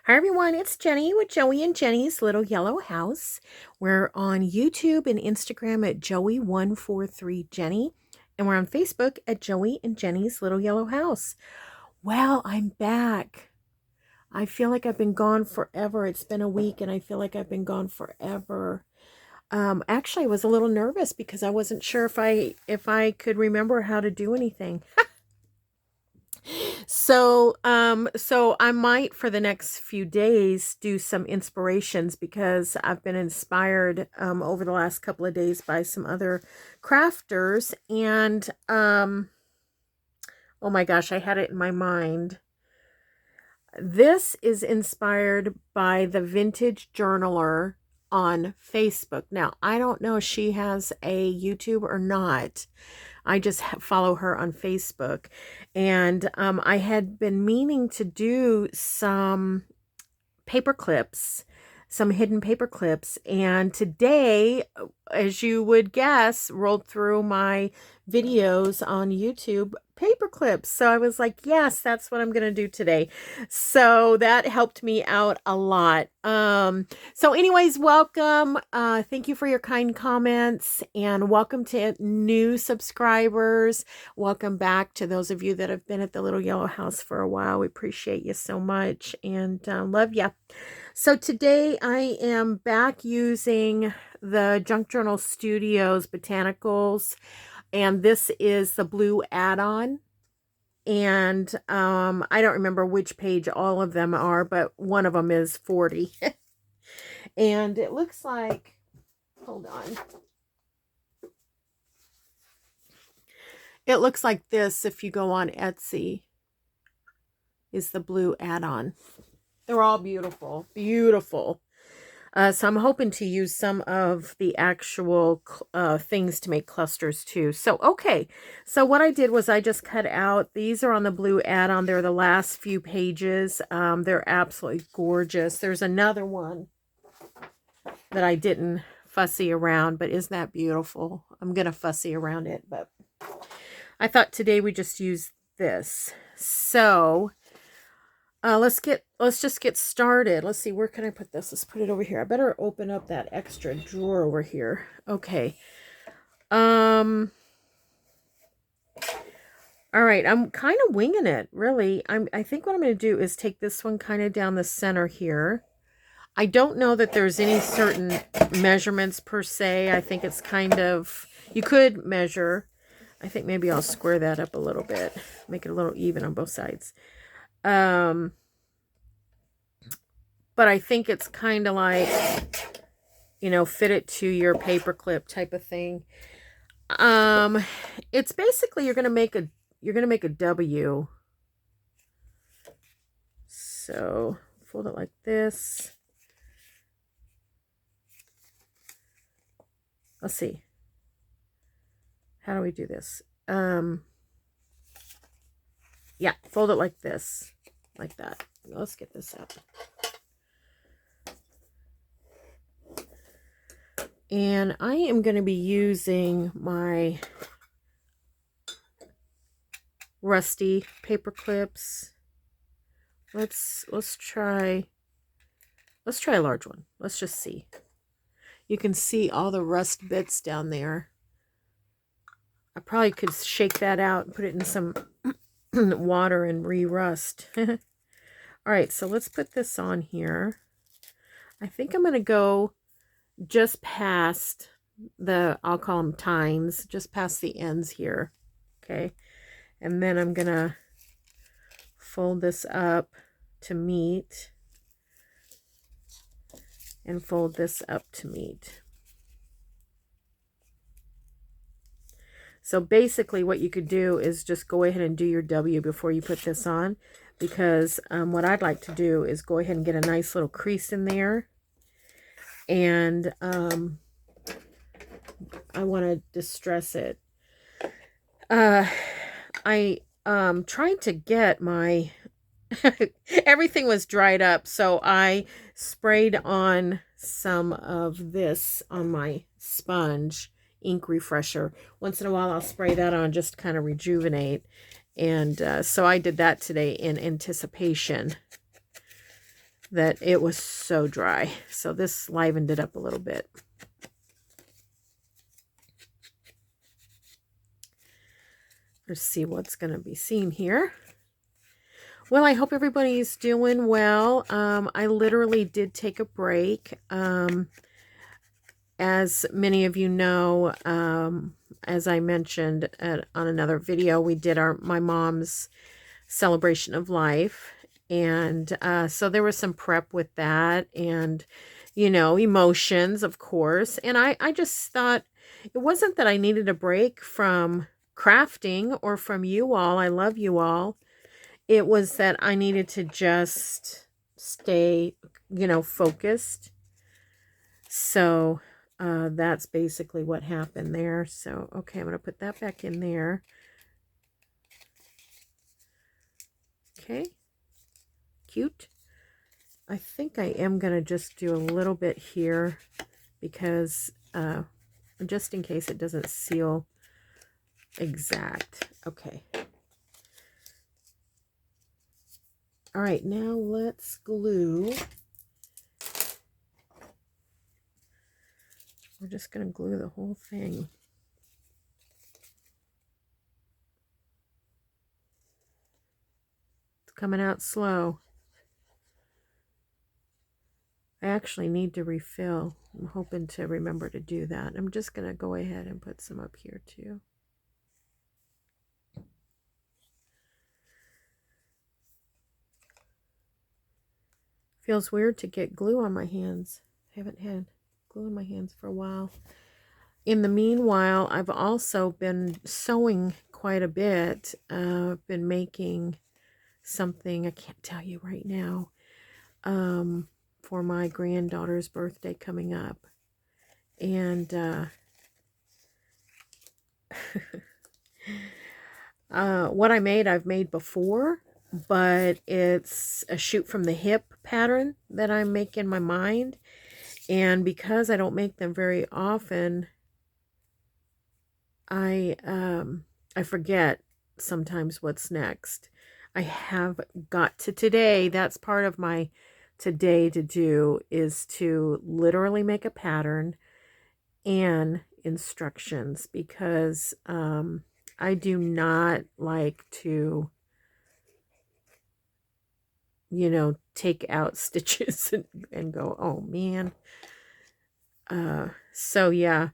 Hi everyone, it's Jenny with Joey and Jenny's Little Yellow House. We're on YouTube and Instagram at Joey143Jenny, and we're on Facebook at Joey and Jenny's Little Yellow House. Well, I'm back. I feel like I've been gone forever. It's been a week and I feel like I've been gone forever. Actually, I was a little nervous because I wasn't sure if I could remember how to do anything. So I might for the next few days do some inspirations because I've been inspired over the last couple of days by some other crafters, and oh my gosh, I had it in my mind. This is inspired by the Vintage Journaler on Facebook. Now, I don't know if she has a YouTube or not. I just follow her on Facebook. And I had been meaning to do some paper clips, some hidden paper clips. And today, as you would guess, rolled through my videos on YouTube, paper clips. So I was like, yes, that's what I'm going to do today. So that helped me out a lot. So anyways, welcome. Thank you for your kind comments, and welcome to new subscribers. Welcome back to those of you that have been at the Little Yellow House for a while. We appreciate you so much and love you. So today I am back using the Junk Journal Studios Botanicals, and this is the blue add-on. And I don't remember which page all of them are, but one of them is 40. And it looks like, hold on. It looks like this if you go on Etsy, is the blue add-on. They're all beautiful, beautiful. So I'm hoping to use some of the actual things to make clusters too. So, okay. So what I did was I just cut out, these are on the blue add-on. They're the last few pages. They're absolutely gorgeous. There's another one that I didn't fussy around, but isn't that beautiful? I'm going to fussy around it, but I thought today we just use this. So let's just get started. Let's see, where can I put this? Let's put it over here. I better open up that extra drawer over here. Okay. All right, I'm kind of winging it, really. I think what I'm going to do is take this one kind of down the center here. I don't know that there's any certain measurements per se. I think it's kind of, you could measure. I think maybe I'll square that up a little bit, make it a little even on both sides. But I think it's kind of like, you know, fit it to your paperclip type of thing. It's basically you're gonna make a W. So fold it like this. Let's see. How do we do this? Yeah, fold it like this, like that. Let's get this up. And I am going to be using my rusty paper clips. Let's try a large one. Let's just see. You can see all the rust bits down there. I probably could shake that out and put it in some water and re-rust. All right, so let's put this on here. I think I'm going to go just past the, I'll call them tines, just past the ends here. Okay, and then I'm going to fold this up to meet and fold this up to meet. So basically what you could do is just go ahead and do your W before you put this on, because what I'd like to do is go ahead and get a nice little crease in there. And I want to distress it. I trying to get my everything was dried up, so I sprayed on some of this on my sponge ink refresher. Once in a while I'll spray that on just to kind of rejuvenate, and so I did that today in anticipation that it was so dry. So this livened it up a little bit. Let's see what's going to be seen here. Well, I hope everybody's doing well. I literally did take a break. As many of you know, as I mentioned on another video, we did my mom's celebration of life. And so there was some prep with that and, you know, emotions, of course. And I just thought it wasn't that I needed a break from crafting or from you all. I love you all. It was that I needed to just stay, you know, focused. So that's basically what happened there. So, okay, I'm going to put that back in there. Okay. Cute. I think I am going to just do a little bit here because just in case it doesn't seal exact. Okay. All right, now let's glue. We're just going to glue the whole thing. It's coming out slow. I actually need to refill. I'm hoping to remember to do that. I'm just going to go ahead and put some up here too. Feels weird to get glue on my hands. I haven't had glue on my hands for a while. In the meanwhile, I've also been sewing quite a bit. I've been making something, I can't tell you right now, for my granddaughter's birthday coming up. And what I made, I've made before, but it's a shoot from the hip pattern that I make in my mind. And because I don't make them very often, I forget sometimes what's next. I have got to today, that's part of my today to do, is to literally make a pattern and instructions, because I do not like to, you know, take out stitches and go, oh man. So yeah,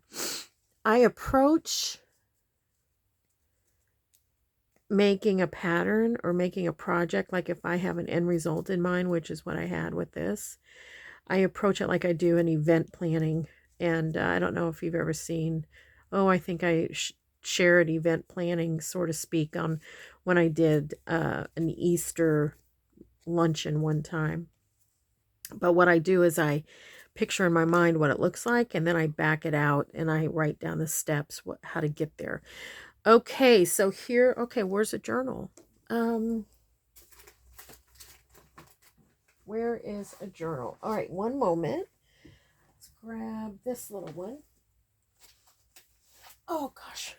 I approach making a pattern or making a project like if I have an end result in mind, which is what I had with this. I approach it like I do an event planning. And I don't know if you've ever seen, I think I shared event planning, so to speak, on when I did an Easter luncheon one time. But what I do is I picture in my mind what it looks like, and then I back it out and I write down the steps, how to get there. Okay, so here, okay, where's a journal? Where is a journal? All right, one moment. Let's grab this little one. Oh gosh.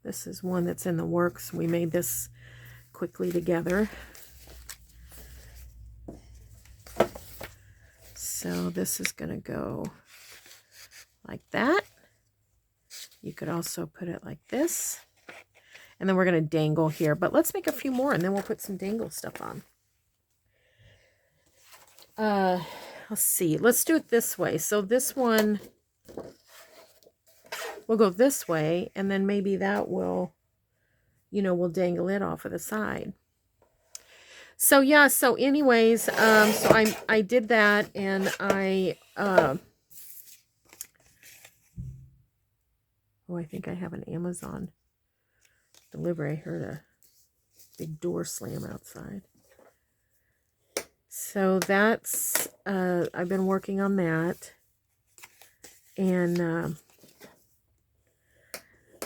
This is one that's in the works. We made this quickly together. So this is going to go like that. You could also put it like this. And then we're going to dangle here. But let's make a few more and then we'll put some dangle stuff on. Let's see. Let's do it this way. So this one, we'll go this way. And then maybe that will, you know, we'll dangle it off of the side. So yeah, so anyways, so I did that, and I think I have an Amazon delivery. I heard a big door slam outside. So that's I've been working on that, and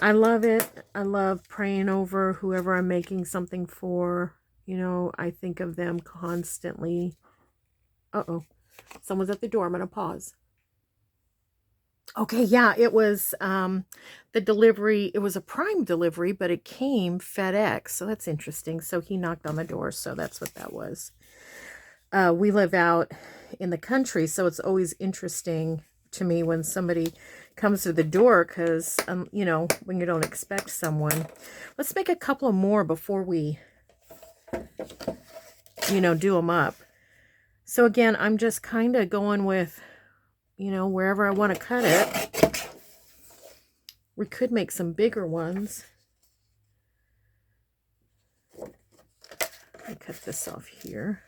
I love it. I love praying over whoever I'm making something for. You know, I think of them constantly. Uh-oh. Someone's at the door. I'm going to pause. Okay, yeah, it was the delivery, it was a Prime delivery, but it came FedEx. So that's interesting. So he knocked on the door, so that's what that was. We live out in the country, so it's always interesting to me when somebody comes to the door because, you know, when you don't expect someone. Let's make a couple more before we, you know, do them up. So again, I'm just kind of going with, you know, wherever I want to cut it. We could make some bigger ones. I cut this off here.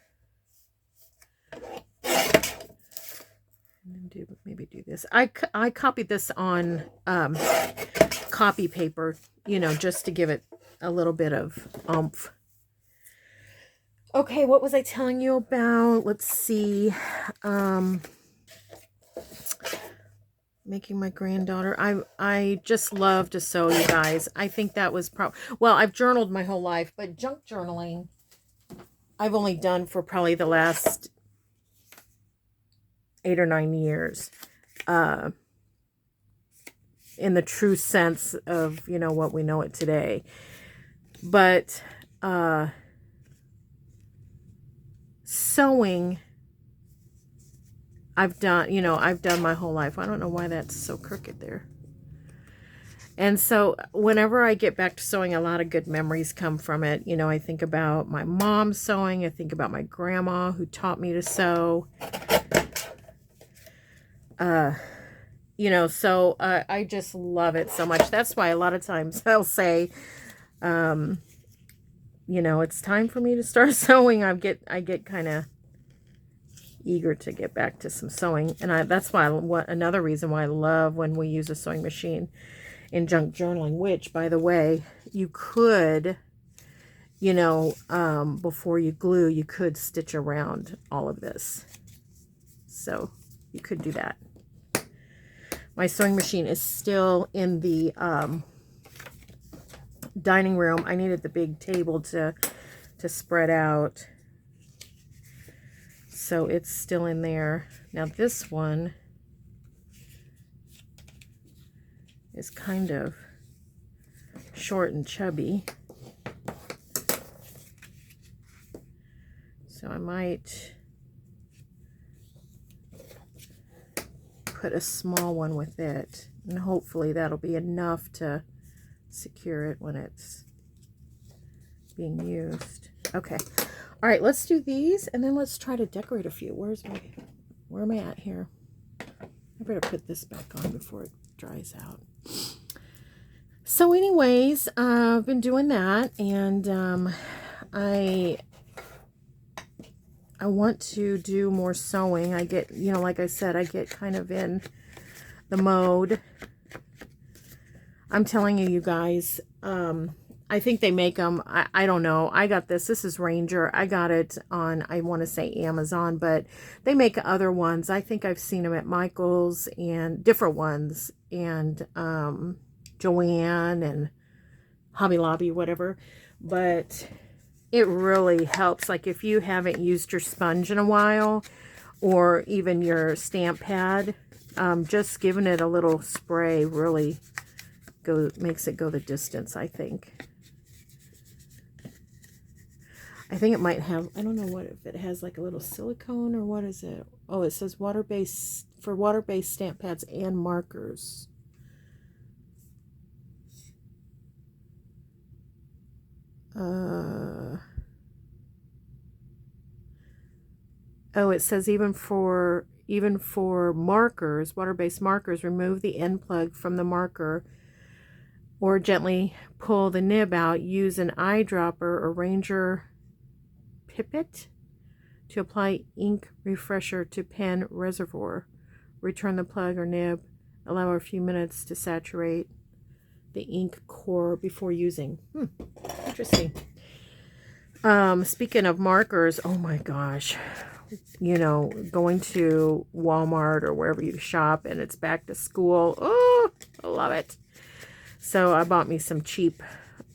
And then maybe do this. I copied this on copy paper, you know, just to give it a little bit of oomph. Okay, what was I telling you about? Let's see. Making my granddaughter. I just love to sew, you guys. I think that was well, I've journaled my whole life, but junk journaling I've only done for probably the last 8 or 9 years. In the true sense of, you know, what we know it today. But sewing, I've done, you know, I've done my whole life. I don't know why that's so crooked there. And so whenever I get back to sewing, a lot of good memories come from it. You know, I think about my mom sewing. I think about my grandma who taught me to sew. You know, so I just love it so much. That's why a lot of times I'll say, you know, it's time for me to start sewing. I get kind of eager to get back to some sewing. And that's why another reason why I love when we use a sewing machine in junk journaling, which, by the way, you could, you know, before you glue, you could stitch around all of this. So you could do that. My sewing machine is still in the dining room. I needed the big table to spread out. So it's still in there. Now this one is kind of short and chubby. So I might put a small one with it, and hopefully that'll be enough to secure it when it's being used. Okay. All right, let's do these, and then let's try to decorate a few. Where am I at here? I better put this back on before it dries out. So anyways, I've been doing that, and I want to do more sewing. I get, you know, like I said, I get kind of in the mode. I'm telling you, you guys, I think they make them. I don't know. I got this. This is Ranger. I got it on, I want to say Amazon, but they make other ones. I think I've seen them at Michael's and different ones, and Joanne and Hobby Lobby, whatever. But it really helps. Like if you haven't used your sponge in a while, or even your stamp pad, just giving it a little spray really makes it go the distance, I think. I think it might have, I don't know what, if it has like a little silicone or what is it? Oh, it says water-based, for water-based stamp pads and markers. Oh, it says even for markers, water-based markers, remove the end plug from the marker or gently pull the nib out. Use an eyedropper or Ranger pipette to apply ink refresher to pen reservoir. Return the plug or nib. Allow a few minutes to saturate the ink core before using. Interesting. Speaking of markers, oh my gosh, you know, going to Walmart or wherever you shop and it's back to school. Oh, I love it. So I bought me some cheap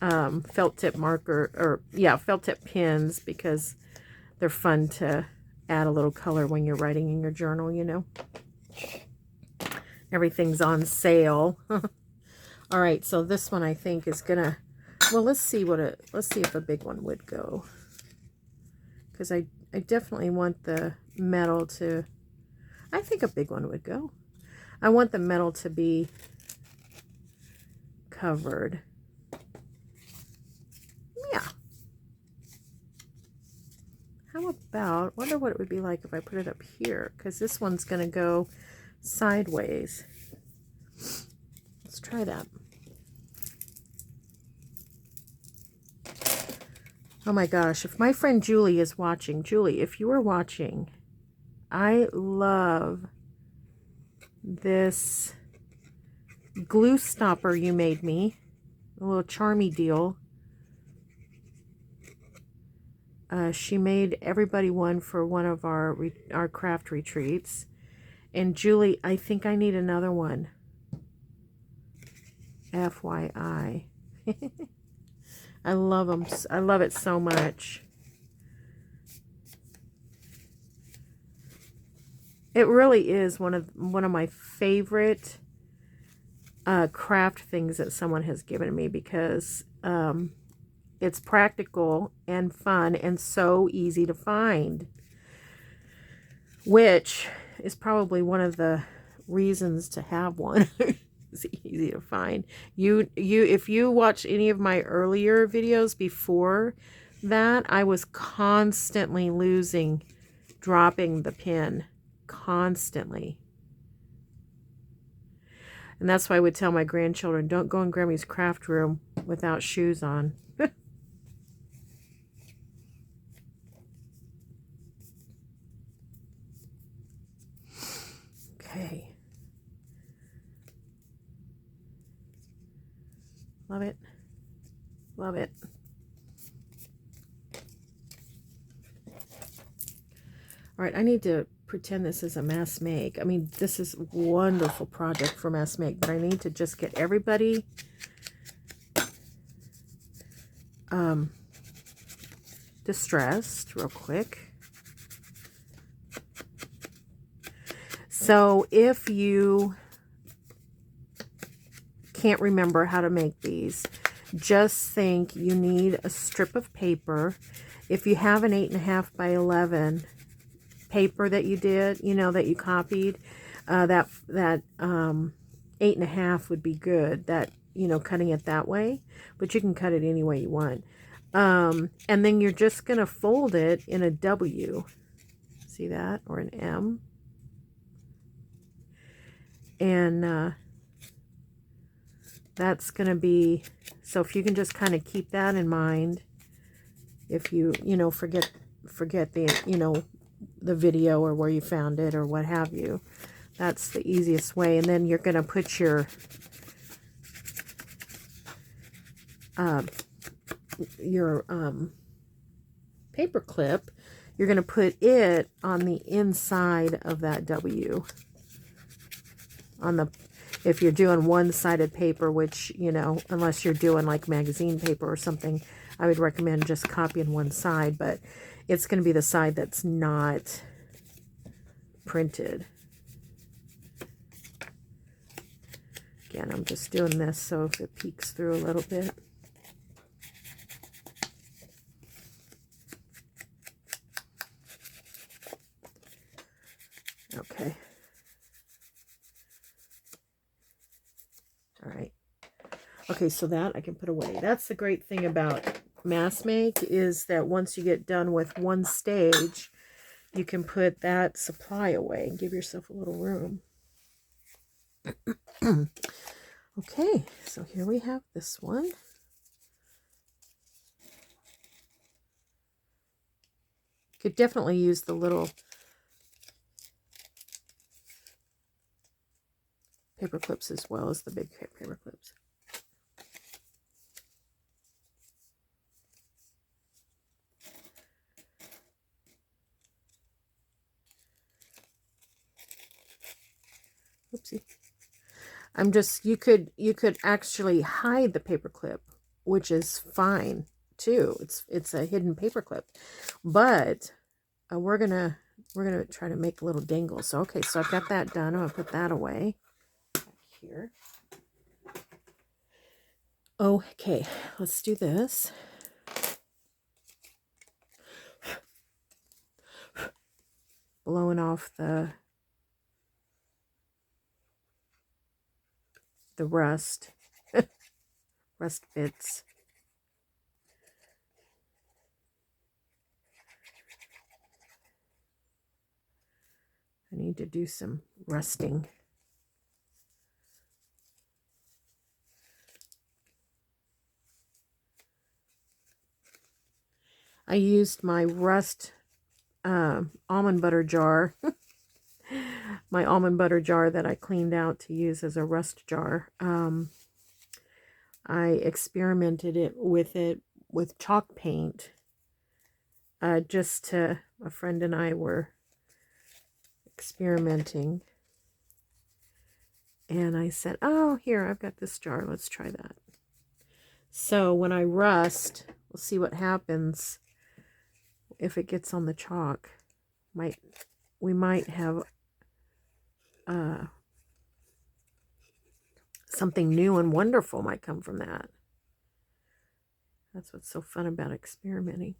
felt tip marker, or yeah, felt tip pins, because they're fun to add a little color when you're writing in your journal, you know. Everything's on sale. All right, so this one I think is gonna, well, let's see if a big one would go. Because I definitely want the metal to, I think a big one would go. I want the metal to be covered. Yeah. How about, wonder what it would be like if I put it up here, because this one's going to go sideways. Let's try that. Oh my gosh, if my friend Julie is watching, Julie, if you are watching, I love this glue stopper you made me, a little charmy deal. She made everybody one for one of our craft retreats. And Julie, I think I need another one. FYI. I love them. I love it so much. It really is one of my favorite craft things that someone has given me, because it's practical and fun and so easy to find, which is probably one of the reasons to have one. It's easy to find. If you watch any of my earlier videos before that, I was constantly dropping the pin, constantly. And that's why I would tell my grandchildren, don't go in Grammy's craft room without shoes on. Okay. Love it. Love it. All right, I need to pretend this is a mass make. I mean, this is a wonderful project for mass make, but I need to just get everybody distressed real quick. So if you can't remember how to make these, just think you need a strip of paper. If you have an 8.5 by 11 paper that you did, that you copied, that 8.5 would be good. That, cutting it that way, but you can cut it any way you want. And then you're just going to fold it in a W. See that? Or an M. And that's going to be, so if you can just kind of keep that in mind, if you, forget the, the video or where you found it or what have you, that's the easiest way. And then you're going to put your paper clip, you're going to put it on the inside of that W. If you're doing one-sided paper, which, unless you're doing like magazine paper or something, I would recommend just copying one side, but it's going to be the side that's not printed. Again, I'm just doing this so if it peeks through a little bit. Okay. All right. Okay, so that I can put away. That's the great thing about mass make, is that once you get done with one stage, you can put that supply away and give yourself a little room. Okay, so here we have this one. Could definitely use the little paper clips as well as the big paper clips. Oopsie. I'm just, you could actually hide the paper clip, which is fine too. It's a hidden paper clip, but we're gonna try to make a little dangle. So okay, so I've got that done. I'm gonna put that away. here. Okay, let's do this. Blowing off the rust. Rust bits. I need to do some rusting. I used my rust almond butter jar. My almond butter jar that I cleaned out to use as a rust jar. I experimented with chalk paint. A friend and I were experimenting. And I said, oh, here, I've got this jar. Let's try that. So when I rust, we'll see what happens if it gets on the chalk. We might have something new and wonderful might come from that. That's what's so fun about experimenting.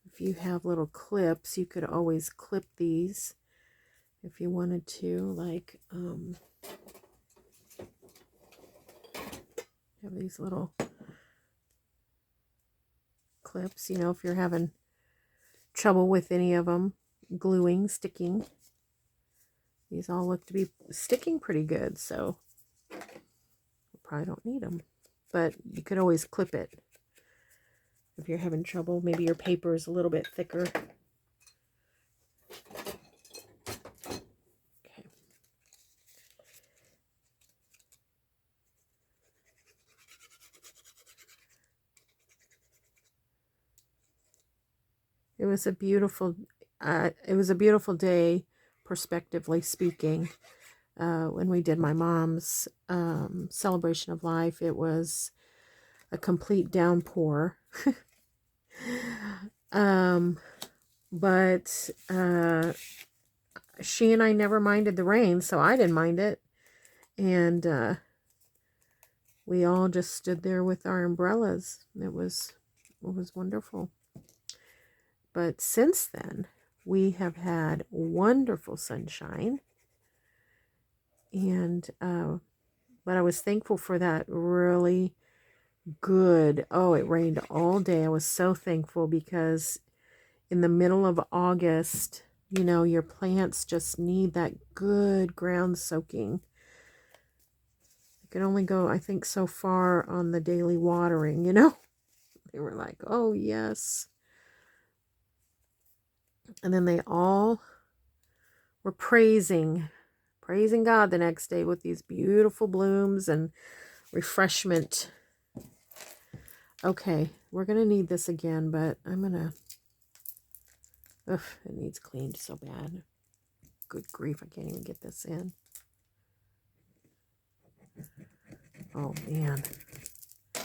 If you have little clips, you could always clip these if you wanted to, like have these little clips, you know, if you're having trouble with any of them gluing, sticking. These all look to be sticking pretty good, so you probably don't need them. But you could always clip it if you're having trouble. Maybe your paper is a little bit thicker. Okay. It was a beautiful day, prospectively speaking. When we did my mom's celebration of life, it was a complete downpour. But she and I never minded the rain, so I didn't mind it. And we all just stood there with our umbrellas. It was wonderful. But since then, we have had wonderful sunshine. And but I was thankful for that really good. Oh, it rained all day. I was so thankful because in the middle of August, you know, your plants just need that good ground soaking. You can only go, I think, so far on the daily watering, you know. They were like, oh, yes. And then they all were praising God the next day with these beautiful blooms and refreshment. Okay, we're going to need this again, but I'm going to... Ugh, it needs cleaned so bad. Good grief, I can't even get this in. Oh, man. I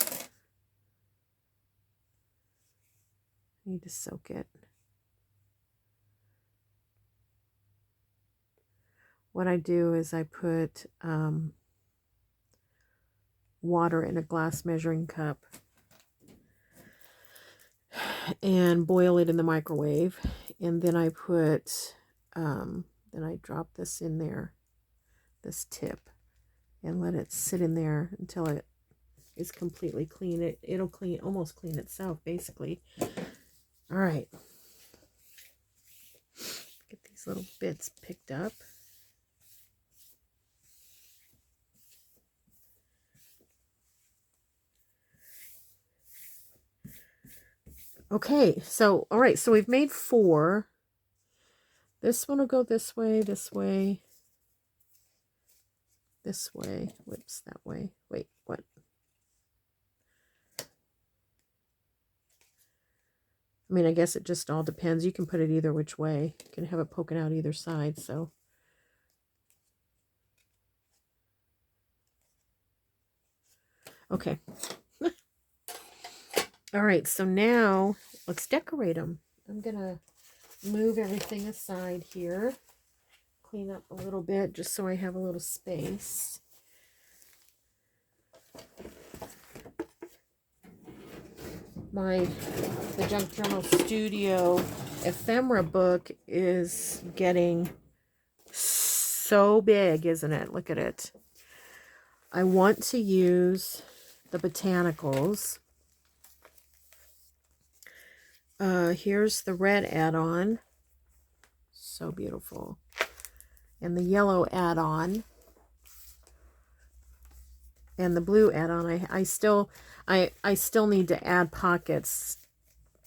need to soak it. What I do is I put water in a glass measuring cup and boil it in the microwave. And then I drop this in there, this tip, and let it sit in there until it is completely clean. It'll almost clean itself, basically. All right. Get these little bits picked up. Okay, so, all right, so we've made 4. This one will go this way, this way, this way. Whoops, that way. Wait, what? I mean, I guess it just all depends. You can put it either which way. You can have it poking out either side, so. Okay. All right, so now let's decorate them. I'm going to move everything aside here. Clean up a little bit just so I have a little space. The Junk Journal Studio ephemera book is getting so big, isn't it? Look at it. I want to use the botanicals. Here's the red add-on. So beautiful. And the yellow add-on. And the blue add-on. I still need to add pockets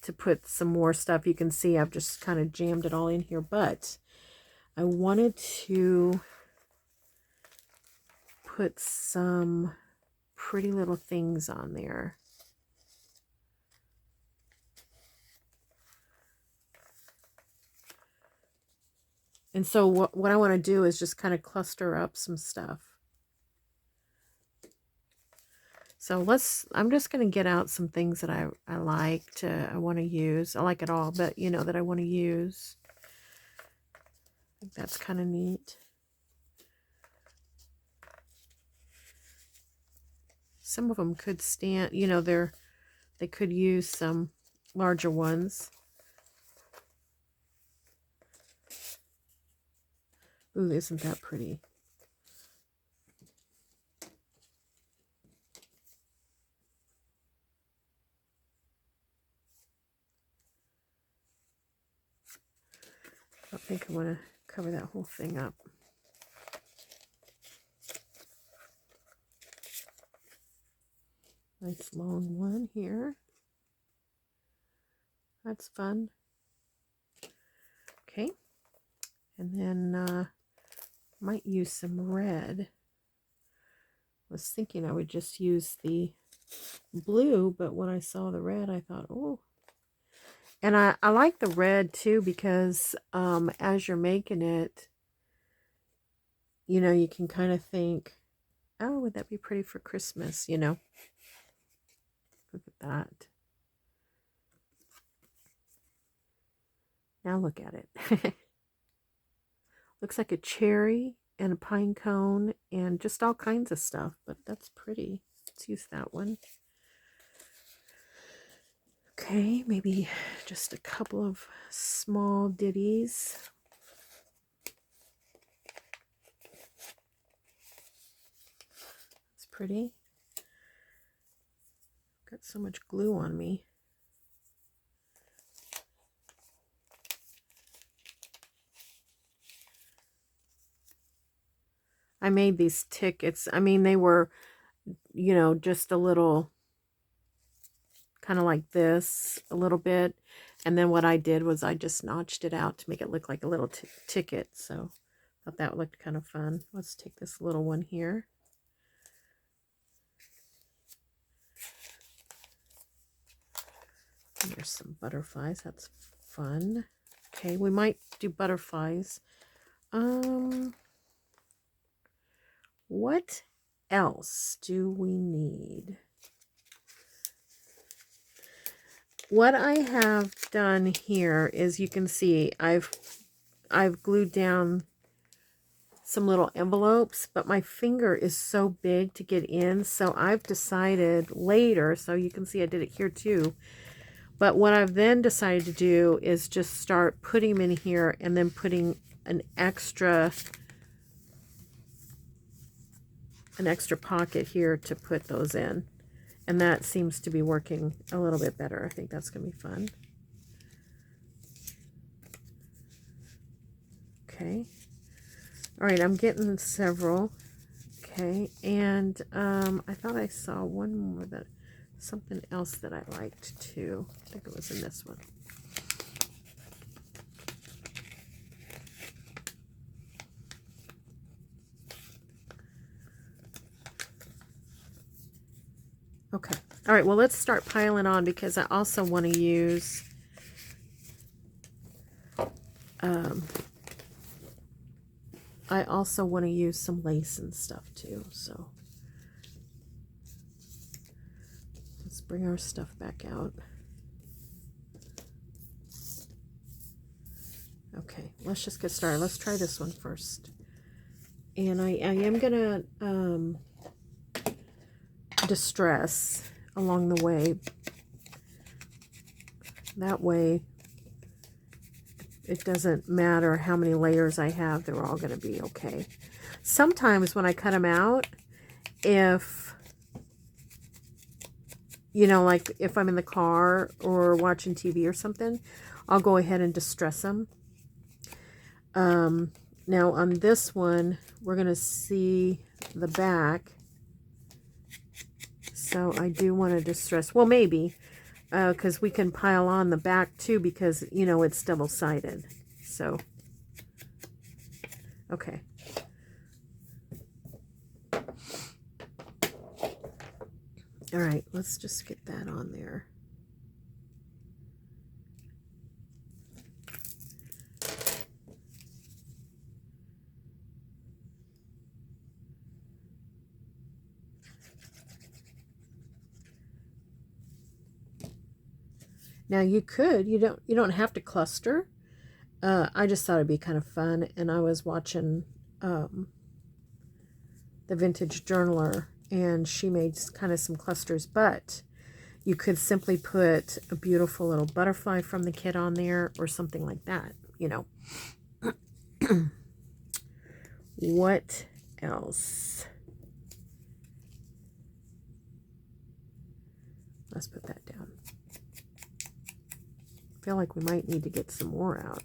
to put some more stuff. You can see I've just kind of jammed it all in here, but I wanted to put some pretty little things on there. And so what I want to do is just kind of cluster up some stuff. So I'm just going to get out some things that I want to use. I like it all, but you know, that I want to use. I think that's kind of neat. Some of them could stand, you know, they could use some larger ones. Ooh, isn't that pretty? I think I want to cover that whole thing up. Nice long one here. That's fun. Okay. And then might use some red. I was thinking I would just use the blue, but when I saw the red, I thought, oh. And I like the red too, because as you're making it, you know, you can kind of think, oh, would that be pretty for Christmas, you know? Look at that. Now look at it. Looks like a cherry and a pine cone and just all kinds of stuff, but that's pretty. Let's use that one. Okay, maybe just a couple of small ditties. It's pretty. Got so much glue on me. I made these tickets. I mean, they were, you know, just a little, kind of like this, a little bit. And then what I did was I just notched it out to make it look like a little ticket. So I thought that looked kind of fun. Let's take this little one here. Here's some butterflies. That's fun. Okay, we might do butterflies. What else do we need? What I have done here is, you can see I've glued down some little envelopes, but my finger is so big to get in, so I've decided later, so you can see I did it here too, but what I've then decided to do is just start putting them in here and then putting an extra pocket here to put those in. And that seems to be working a little bit better. I think that's going to be fun. Okay. All right, I'm getting several. Okay, and I thought I saw one more, something else that I liked too. I think it was in this one. Okay. All right, well, let's start piling on, because I also want to use some lace and stuff too. So let's bring our stuff back out. Okay, let's just get started. Let's try this one first. And I am going to distress along the way. That way, it doesn't matter how many layers I have, they're all going to be okay. Sometimes when I cut them out, if, you know, like if I'm in the car or watching TV or something, I'll go ahead and distress them. Now on this one, we're going to see the back. So I do want to distress, well, maybe, because we can pile on the back too, because, you know, it's double-sided. So, okay. All right, let's just get that on there. Now you could, you don't have to cluster. I just thought it'd be kind of fun, and I was watching the Vintage Journaler, and she made kind of some clusters, but you could simply put a beautiful little butterfly from the kit on there or something like that, you know. What else? Let's put that down. I feel like we might need to get some more out.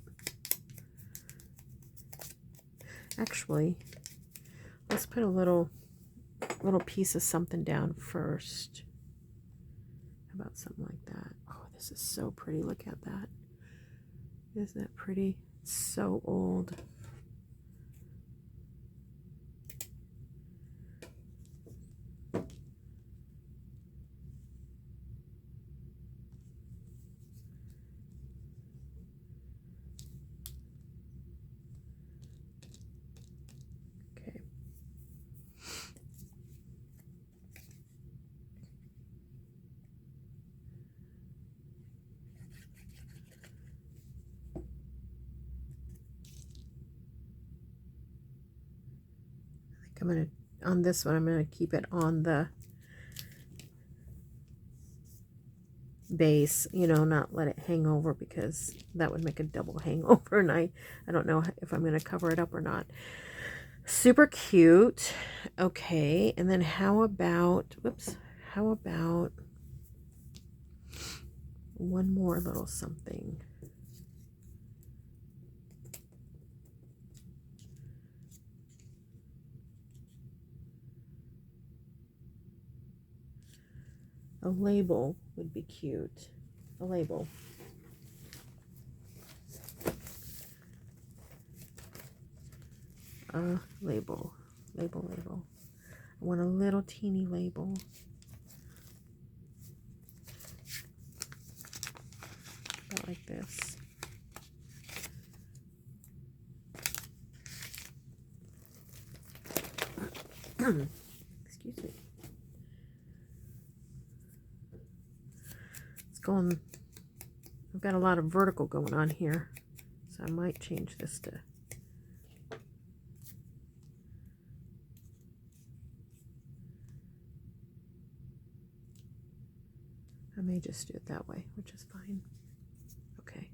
Actually, let's put a little piece of something down first. How about something like that? Oh, this is so pretty. Look at that. Isn't that pretty? It's so old. I'm going to, on this one, I'm going to keep it on the base, you know, not let it hang over, because that would make a double hangover, and I don't know if I'm going to cover it up or not. Super cute. Okay, and then how about, whoops, how about one more little something? A label would be cute. A label. Label. Label. I want a little teeny label. About like this. Excuse me. Going, I've got a lot of vertical going on here, so I might change this to, I may just do it that way, which is fine. Okay.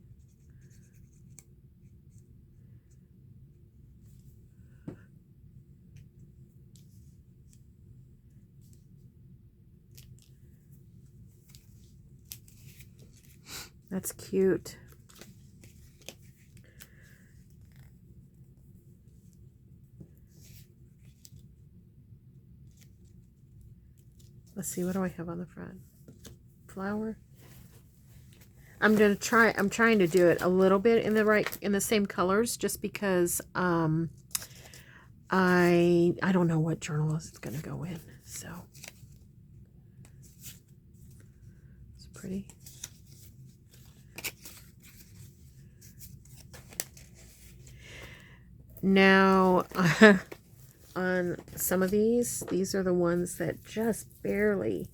That's cute. Let's see, what do I have on the front? Flower. I'm trying to do it a little bit in the same colors, just because I don't know what journal it's going to go in. So it's pretty. Now, on some of these are the ones that just barely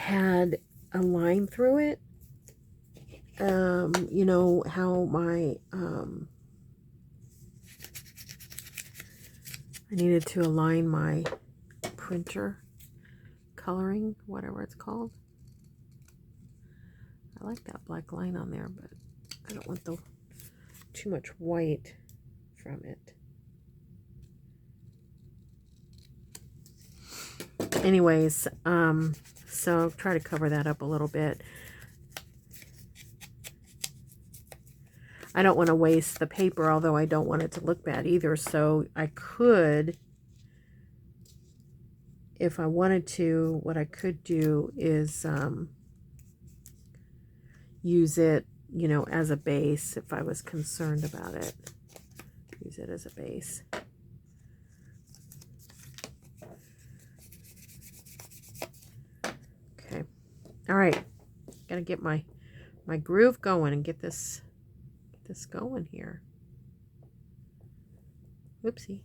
had a line through it. You know how my I needed to align my printer coloring, whatever it's called. I like that black line on there, but I don't want too much white from it. Anyways, so try to cover that up a little bit. I don't want to waste the paper, although I don't want it to look bad either. So I could, if I wanted to, what I could do is use it, you know, as a base if I was concerned about it. Use it as a base. Okay. All right. Gotta get my groove going and get this going here. Whoopsie.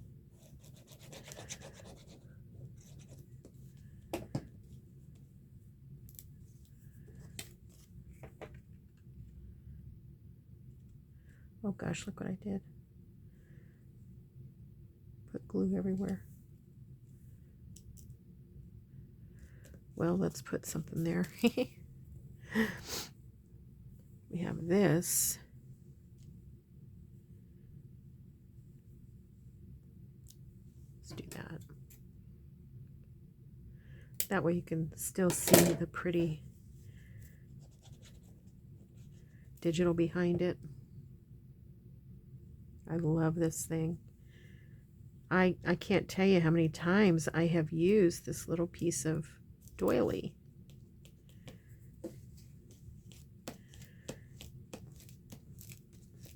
Oh gosh, look what I did. Put glue everywhere. Well, let's put something there. We have this. Let's do that. That way you can still see the pretty digital behind it. I love this thing. I can't tell you how many times I have used this little piece of doily.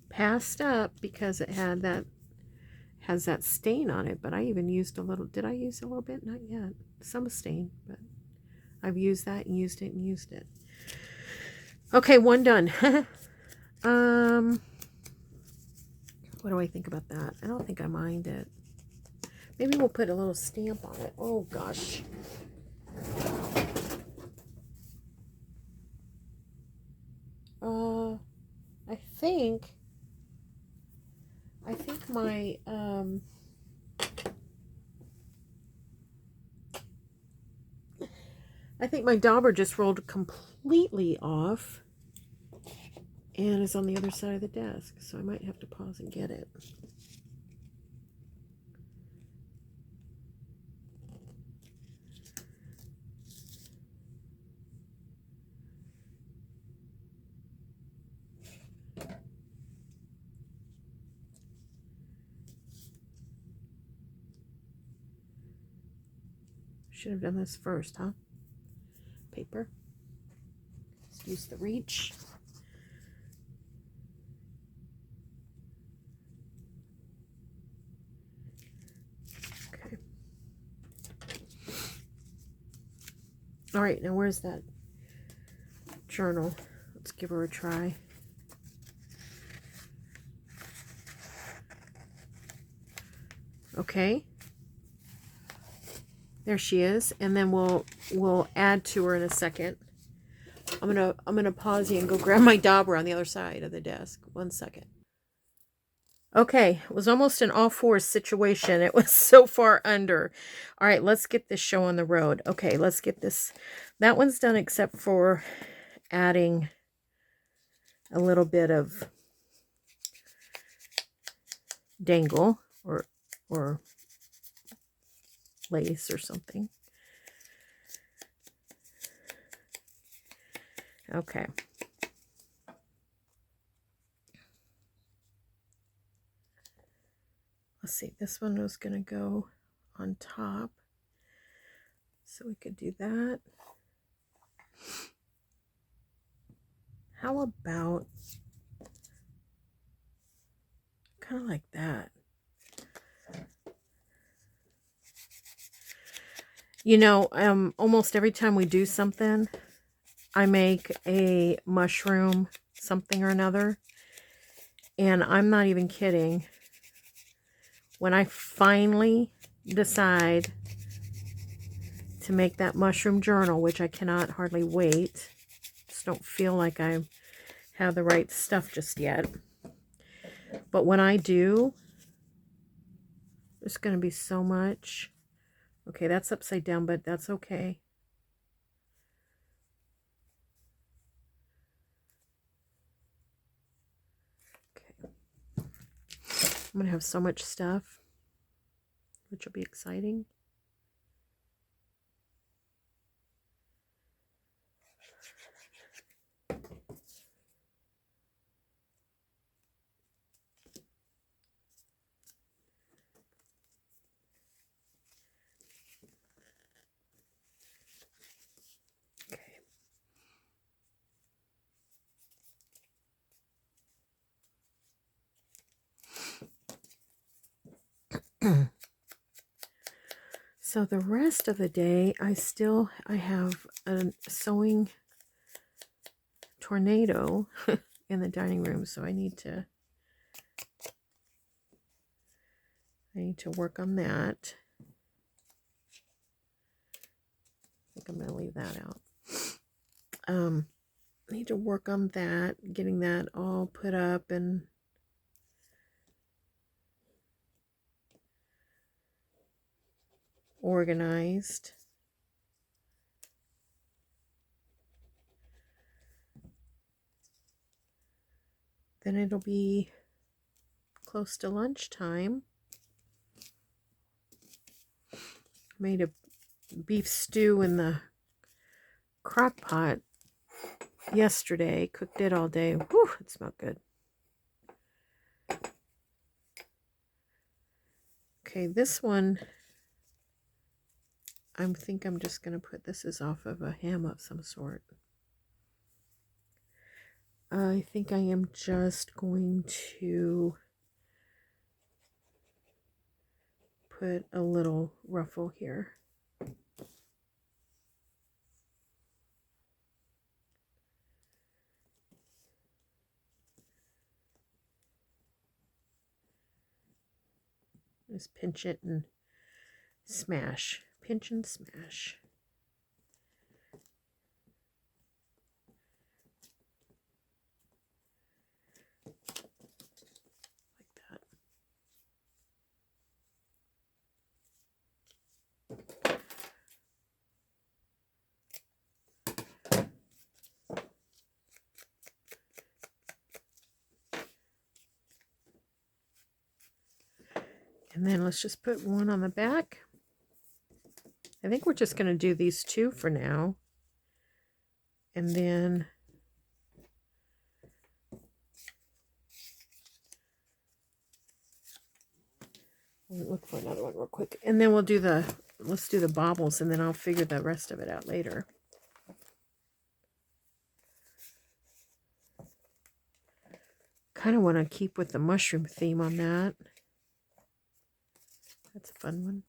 Passed up because it had has that stain on it, but I even used a little. Did I use a little bit? Not yet. Some stain, but I've used that and used it and used it. Okay, one done. What do I think about that? I don't think I mind it. Maybe we'll put a little stamp on it. Oh gosh. I think my dauber just rolled completely off and is on the other side of the desk, so I might have to pause and get it. Should have done this first, huh? Paper. Let's use the reach. Okay. All right, now where's that journal? Let's give her a try. Okay. There she is, and then we'll add to her in a second. I'm gonna pause you and go grab my dauber on the other side of the desk. 1 second. Okay, it was almost an all fours situation. It was so far under. All right, let's get this show on the road. Okay, let's get this. That one's done except for adding a little bit of dangle or lace or something. Okay. Let's see, this one was going to go on top, so we could do that. How about kind of like that? You know, almost every time we do something, I make a mushroom something or another. And I'm not even kidding. When I finally decide to make that mushroom journal, which I cannot hardly wait. Just don't feel like I have the right stuff just yet. But when I do, there's going to be so much. Okay, that's upside down, but that's okay. Okay. I'm going to have so much stuff, which will be exciting. So the rest of the day, I have a sewing tornado in the dining room, so I need to work on that. I think I'm going to leave that out. I need to work on that, getting that all put up and organized. Then it'll be close to lunchtime. Made a beef stew in the crock pot yesterday. Cooked it all day. Whew, it smelled good. Okay, this one, I think I'm just going to put, this is off of a ham of some sort. I think I am just going to put a little ruffle here. Just pinch it and smash. Pinch and smash. And then let's just put one on the back. I think we're just going to do these two for now. And then we'll look for another one real quick. And then we'll do let's do the baubles, and then I'll figure the rest of it out later. Kind of want to keep with the mushroom theme on that. That's a fun one.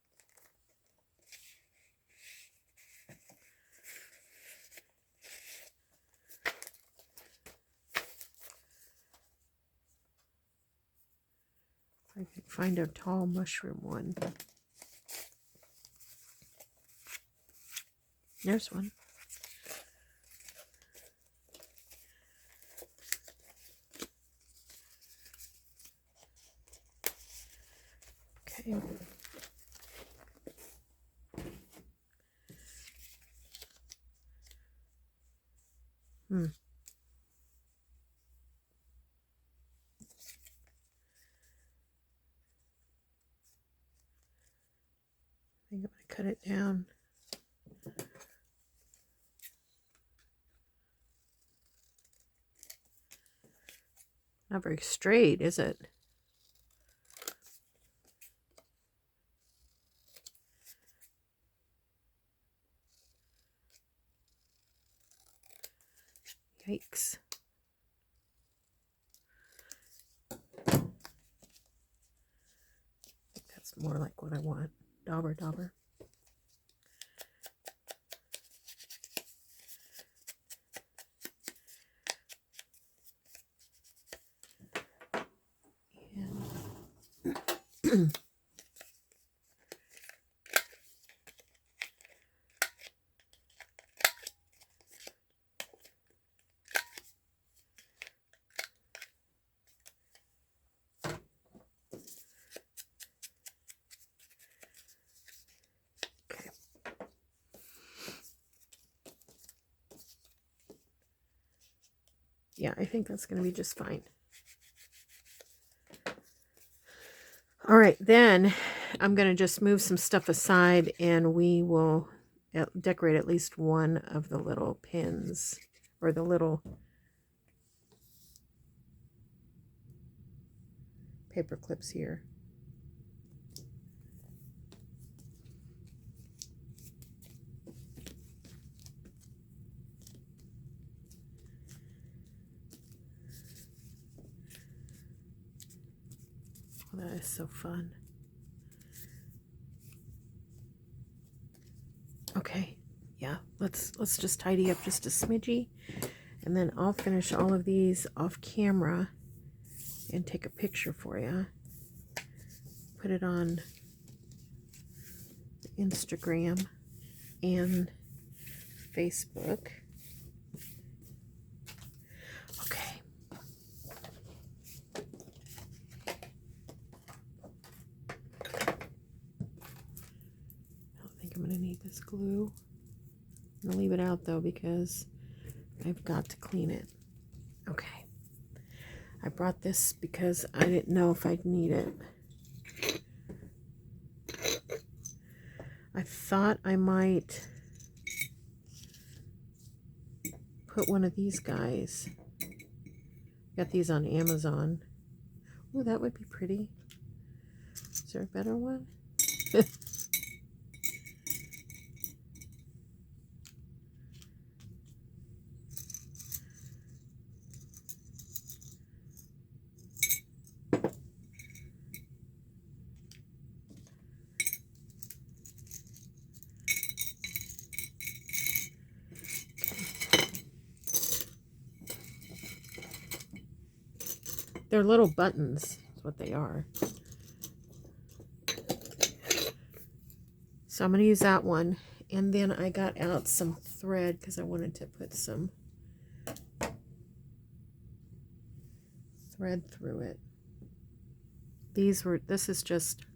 I can find a tall mushroom one. There's one. Okay. I think I'm going to cut it down. Not very straight, is it? Yikes. That's more like what I want. Dauber, dauber. Yeah, I think that's going to be just fine. All right, then I'm going to just move some stuff aside and we will decorate at least one of the little pins or the little paper clips here. Oh, that is so fun. Okay, yeah, let's just tidy up just a smidgy, and then I'll finish all of these off camera and take a picture for you. Put it on Instagram and Facebook. Okay. I don't think I'm going to need this glue. I'm going to leave it out though because I've got to clean it. Okay. I brought this because I didn't know if I'd need it. I thought I might put one of these guys. Got these on Amazon. Oh, that would be pretty. Is there a better one? They're little buttons, is what they are. So I'm going to use that one. And then I got out some thread because I wanted to put some thread through it. This is just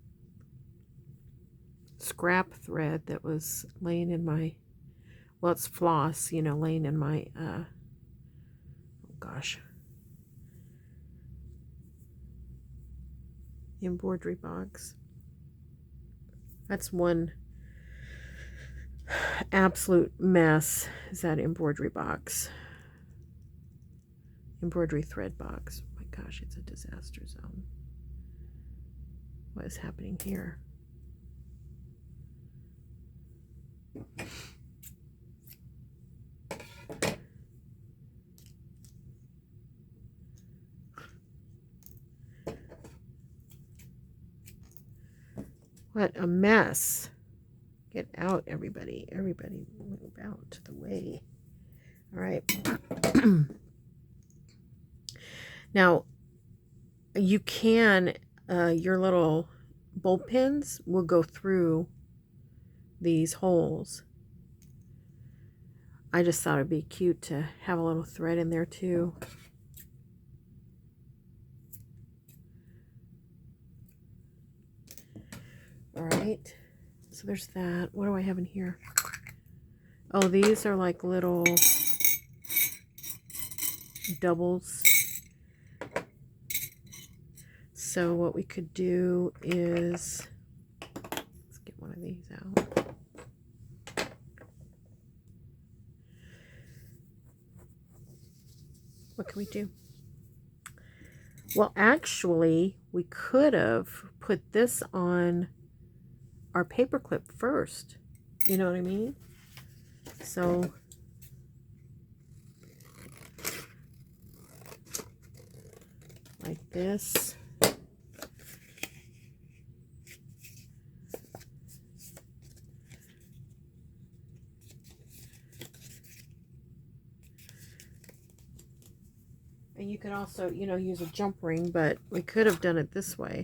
scrap thread that was laying in my, well, it's floss, you know, laying in my, oh gosh, embroidery box. That's one absolute mess, is that embroidery box. Embroidery thread box. Oh my gosh, it's a disaster zone. What is happening here? What a mess. Get out, everybody. Everybody move out of the way. All right. Now, you can, your little bowl pins will go through these holes. I just thought it'd be cute to have a little thread in there too. All right, so there's that. What do I have in here? Oh, these are like little doubles. So what we could do is, let's get one of these out. What can we do? Well, actually, we could have put this on our paperclip first. You know what I mean? So like this. And you could also, you know, use a jump ring, but we could have done it this way.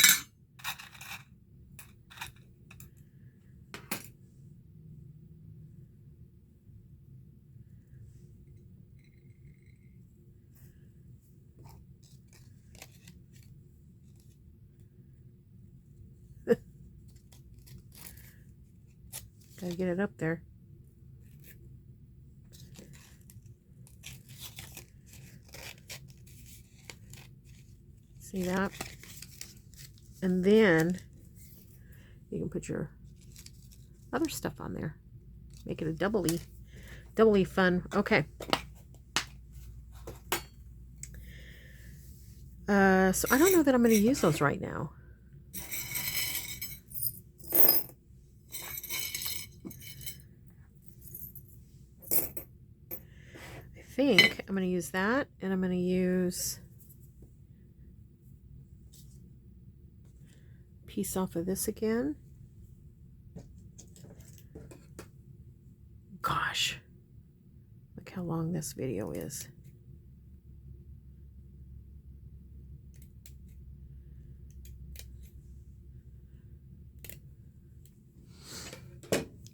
Gotta get it up there. See that? And then you can put your other stuff on there. Make it a doubly fun. Okay. So I don't know that I'm going to use those right now. I think I'm going to use that, and I'm going to use a piece off of this again. Gosh, look how long this video is.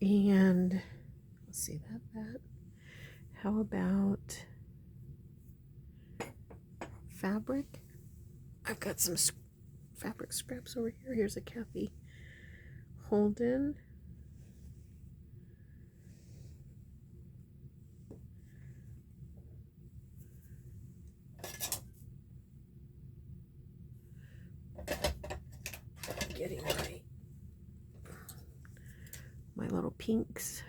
And let's see that. How about fabric? I've got some fabric scraps over here. Here's a Kathy Holden. Getting my little pinks.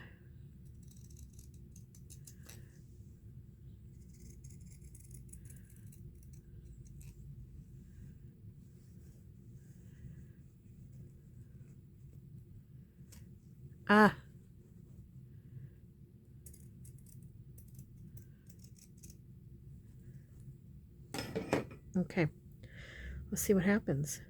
Okay, let's see what happens.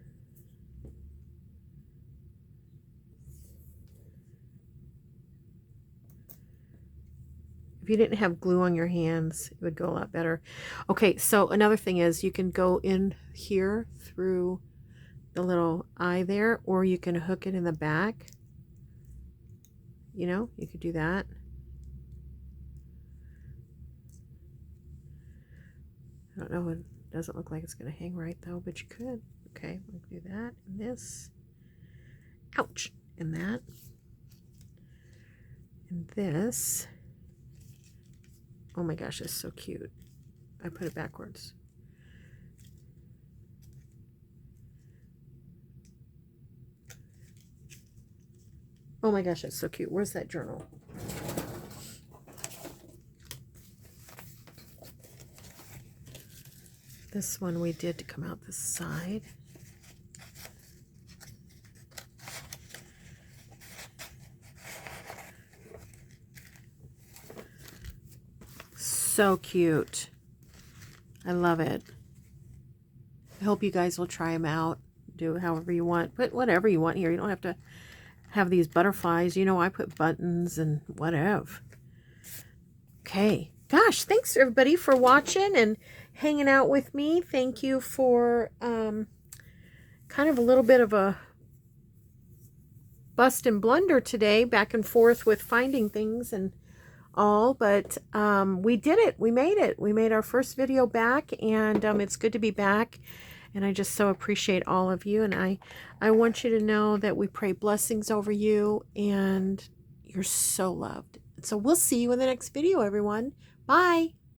If you didn't have glue on your hands, it would go a lot better. Okay, so another thing is you can go in here through the little eye there, or you can hook it in the back. You know, you could do that. I don't know, it doesn't look like it's going to hang right though, but you could. Okay, we'll do that and this. Ouch! And that. And this. Oh my gosh, it's so cute. I put it backwards. Oh my gosh, that's so cute. Where's that journal? This one we did to come out this side. So cute. I love it. I hope you guys will try them out. Do however you want. Put whatever you want here. You don't have to have these butterflies. You know, I put buttons and whatever. Okay. Gosh, thanks everybody for watching and hanging out with me. Thank you for kind of a little bit of a bust and blunder today, back and forth with finding things and all, but we did it. We made it. We made our first video back, and it's good to be back, and I just so appreciate all of you, and I want you to know that we pray blessings over you, and you're so loved. So we'll see you in the next video, everyone. Bye.